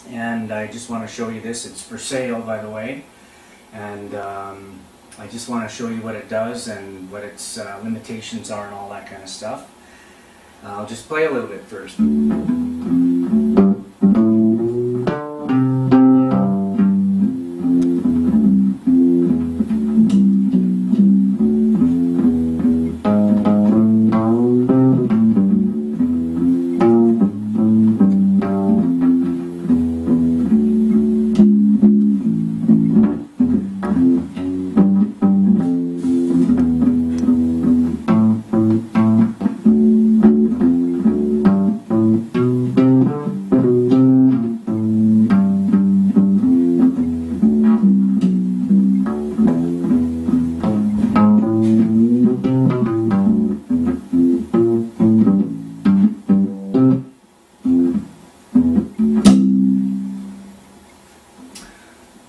and I just want to show you this. It's for sale, by the way, and I just want to show you what it does and what its limitations are and all that kind of stuff. I'll just play a little bit first.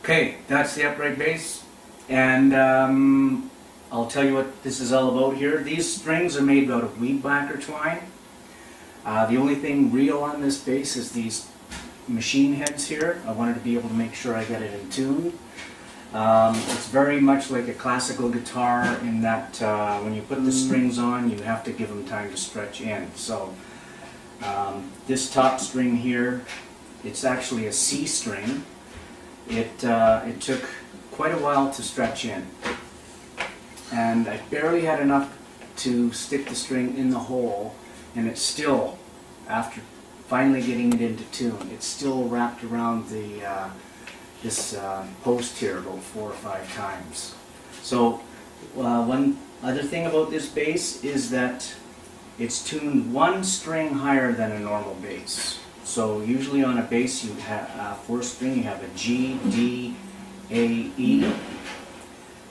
Okay, that's the upright bass, and I'll tell you what this is all about here. These strings are made out of weed whacker twine. The only thing real on this bass is these machine heads here. I wanted to be able to make sure I get it in tune. It's very much like a classical guitar in that when you put the strings on, you have to give them time to stretch in. So this top string here, it's actually a C string. It took quite a while to stretch in, and I barely had enough to stick the string in the hole, and it's still, after finally getting it into tune, it's still wrapped around the this post here about 4 or 5 times. So one other thing about this bass is that it's tuned 1 string higher than a normal bass. So usually on a bass you have 4 string, you have a G, D, A, E.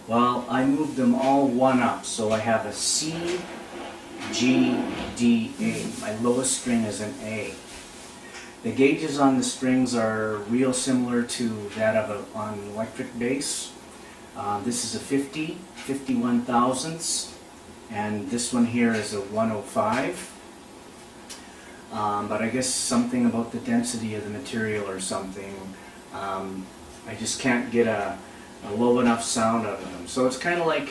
Well, I moved them all 1 up, so I have a C, G, D, A. My lowest string is an A. The gauges on the strings are real similar to that of on an electric bass. This is a 51 thousandths, and this one here is a 105. But I guess something about the density of the material or something, I just can't get a low enough sound out of them. So it's kind of like,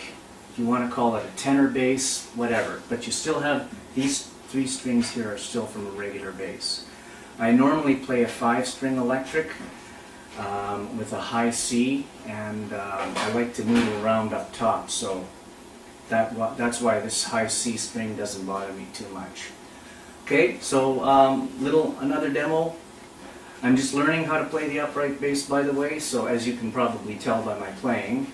if you want to call it a tenor bass, whatever, but you still have, these 3 strings here are still from a regular bass. I normally play a 5-string electric with a high C, and I like to move around up top, so that's why this high C string doesn't bother me too much. Okay, so another demo. I'm just learning how to play the upright bass, by the way, so as you can probably tell by my playing.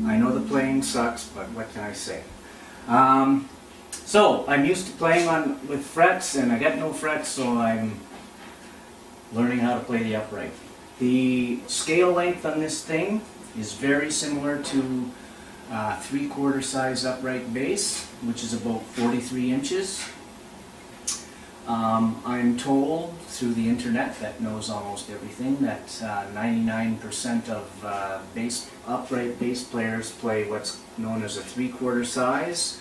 I know the playing sucks, but what can I say? So I'm used to playing with frets, and I got no frets, so I'm learning how to play the upright. The scale length on this thing is very similar to 3/4 size upright bass, which is about 43 inches. I'm told through the internet that knows almost everything that 99% of upright bass players play what's known as a 3/4 size,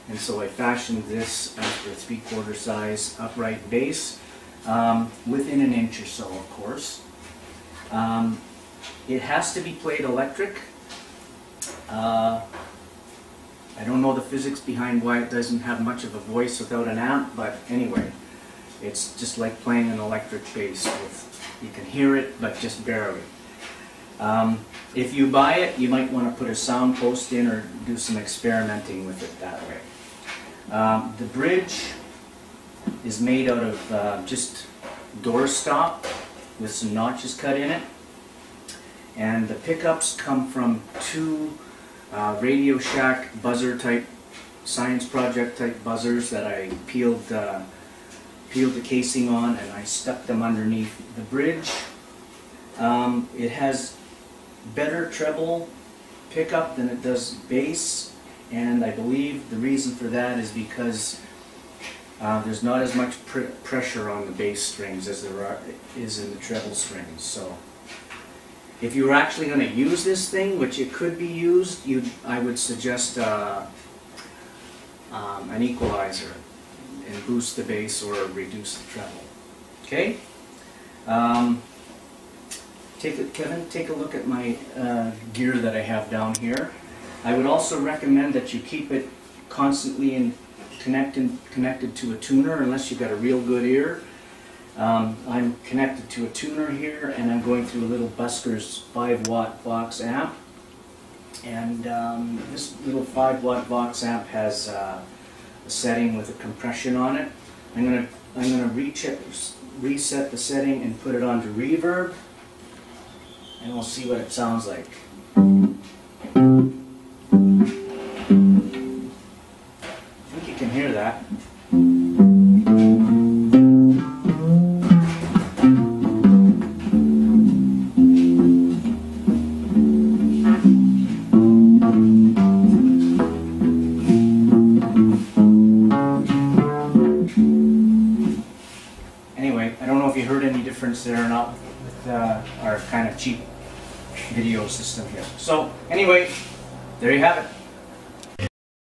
and so I fashioned this after a 3/4 size upright bass, within an inch or so, of course. It has to be played electric. I don't know the physics behind why it doesn't have much of a voice without an amp, but anyway, it's just like playing an electric bass. You can hear it, but just barely. If you buy it, you might want to put a sound post in or do some experimenting with it that way. The bridge is made out of just doorstop with some notches cut in it, and the pickups come from 2 Radio Shack buzzer type, science project type buzzers that I peeled the casing on, and I stuck them underneath the bridge. It has better treble pickup than it does bass, and I believe the reason for that is because there's not as much pressure on the bass strings as is in the treble strings. So if you were actually going to use this thing, which it could be used, I would suggest an equalizer and boost the bass or reduce the treble. Okay? Kevin, take a look at my gear that I have down here. I would also recommend that you keep it constantly connected to a tuner, unless you've got a real good ear. I'm connected to a tuner here, and I'm going through a little Busker's 5-watt Vox amp. And this little 5-watt Vox amp has a setting with a compression on it. I'm gonna reset the setting and put it onto reverb, and we'll see what it sounds like. I think you can hear that. Anyway, I don't know if you heard any difference there or not with our kind of cheap video system here. So anyway, there you have it.